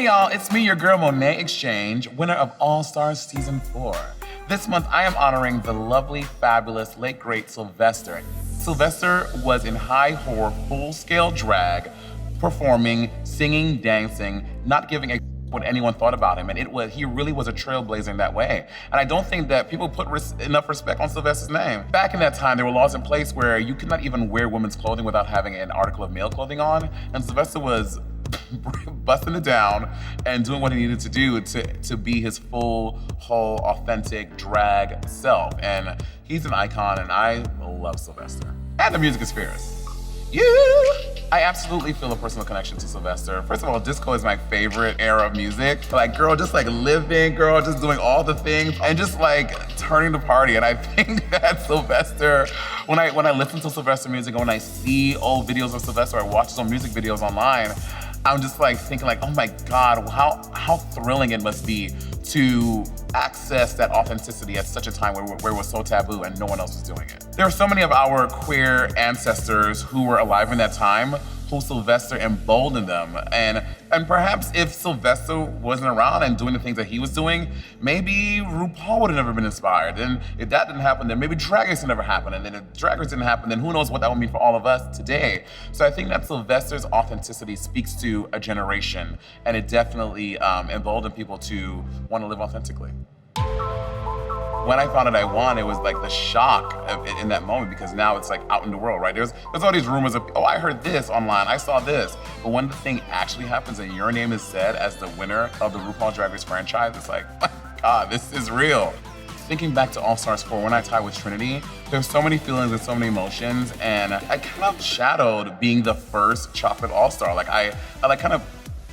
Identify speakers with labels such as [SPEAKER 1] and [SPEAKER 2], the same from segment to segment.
[SPEAKER 1] Hey y'all, it's me, your girl Monét X Change, winner of All Stars Season 4. This month I am honoring the lovely, fabulous, late great Sylvester. Sylvester was in high horror, full-scale drag, performing, singing, dancing, not giving a what anyone thought about him, and he really was a trailblazer in that way. And I don't think that people put enough respect on Sylvester's name. Back in that time, there were laws in place where you could not even wear women's clothing without having an article of male clothing on, and Sylvester was busting it down and doing what he needed to do to be his full, whole, authentic drag self. And he's an icon, and I love Sylvester. And the music is fierce. I absolutely feel a personal connection to Sylvester. First of all, disco is my favorite era of music. Like, girl, just like living, girl, just doing all the things and just like turning the party. And I think that Sylvester, when I listen to Sylvester music and when I see old videos of Sylvester, I watch some music videos online, I'm just like thinking like, oh my God, how thrilling it must be to access that authenticity at such a time where it was so taboo and no one else was doing it. There are so many of our queer ancestors who were alive in that time who Sylvester emboldened them. And perhaps if Sylvester wasn't around and doing the things that he was doing, maybe RuPaul would have never been inspired. And if that didn't happen, then maybe Drag Race would never happen. And then if Drag Race didn't happen, then who knows what that would mean for all of us today. So I think that Sylvester's authenticity speaks to a generation, and it definitely emboldened people to want to live authentically. When I found out I won, it was like the shock in that moment, because now it's like out in the world, right? There's all these rumors of, oh, I heard this online, I saw this. But when the thing actually happens and your name is said as the winner of the RuPaul's Drag Race franchise, it's like, oh my God, this is real. Thinking back to All Stars 4, when I tied with Trinity, there's so many feelings and so many emotions, and I kind of shadowed being the first chocolate All-Star. Like I like kind of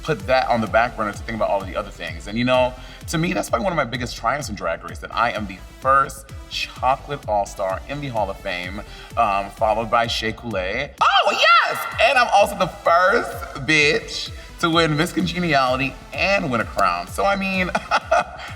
[SPEAKER 1] put that on the back burner to think about all of the other things. And you know, to me, that's probably one of my biggest triumphs in Drag Race, that I am the first chocolate all-star in the Hall of Fame, followed by Shea Coulee. Oh, yes! And I'm also the first bitch to win Miss Congeniality and win a crown. So I mean,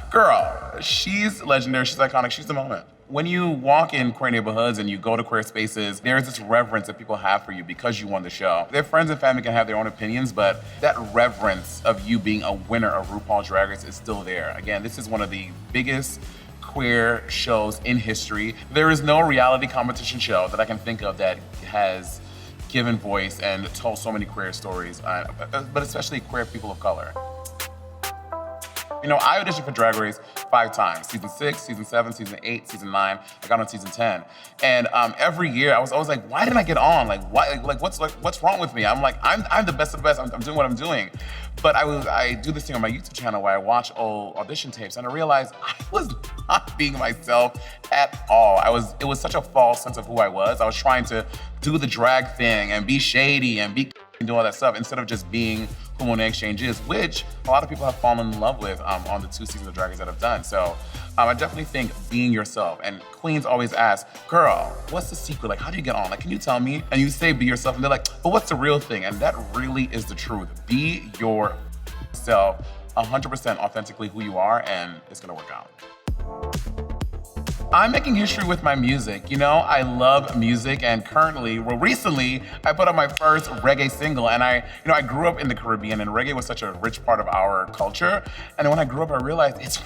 [SPEAKER 1] girl, she's legendary, she's iconic, she's the moment. When you walk in queer neighborhoods and you go to queer spaces, there's this reverence that people have for you because you won the show. Their friends and family can have their own opinions, but that reverence of you being a winner of RuPaul's Drag Race is still there. Again, this is one of the biggest queer shows in history. There is no reality competition show that I can think of that has given voice and told so many queer stories, but especially queer people of color. You know, I auditioned for Drag Race 5 times. Season 6, Season 7, Season 8, Season 9. I got on Season 10. And every year I was always like, why didn't I get on? Like, why? Like, what's wrong with me? I'm like, I'm the best of the best. I'm doing what I'm doing. But I do this thing on my YouTube channel where I watch old audition tapes, and I realized I was not being myself at all. It was such a false sense of who I was. I was trying to do the drag thing and be shady and do all that stuff instead of just being who Monét X Change is, which a lot of people have fallen in love with on the 2 seasons of Drag Race that I've done. So I definitely think being yourself, and queens always ask, girl, what's the secret? Like, how do you get on? Like, can you tell me? And you say be yourself, and they're like, but what's the real thing? And that really is the truth. Be yourself, 100% authentically who you are, and it's gonna work out. I'm making history with my music. You know, I love music, and recently, I put out my first reggae single, and I grew up in the Caribbean, and reggae was such a rich part of our culture. And when I grew up, I realized it's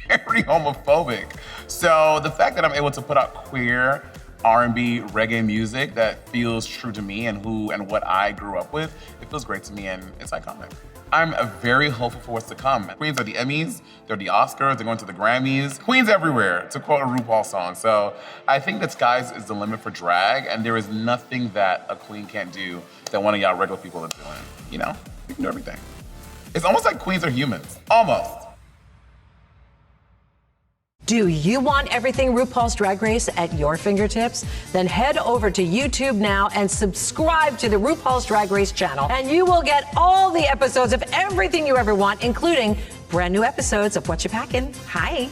[SPEAKER 1] very homophobic. So the fact that I'm able to put out queer R&B reggae music that feels true to me and what I grew up with, it feels great to me, and it's iconic. I'm very hopeful for what's to come. Queens are the Emmys, they're the Oscars, they're going to the Grammys. Queens everywhere, to quote a RuPaul song. So I think that sky's is the limit for drag, and there is nothing that a queen can't do that one of y'all regular people are doing. You know, we can do everything. It's almost like queens are humans, almost.
[SPEAKER 2] Do you want everything RuPaul's Drag Race at your fingertips? Then head over to YouTube now and subscribe to the RuPaul's Drag Race channel, and you will get all the episodes of everything you ever want, including brand new episodes of What You Packin'. Hi.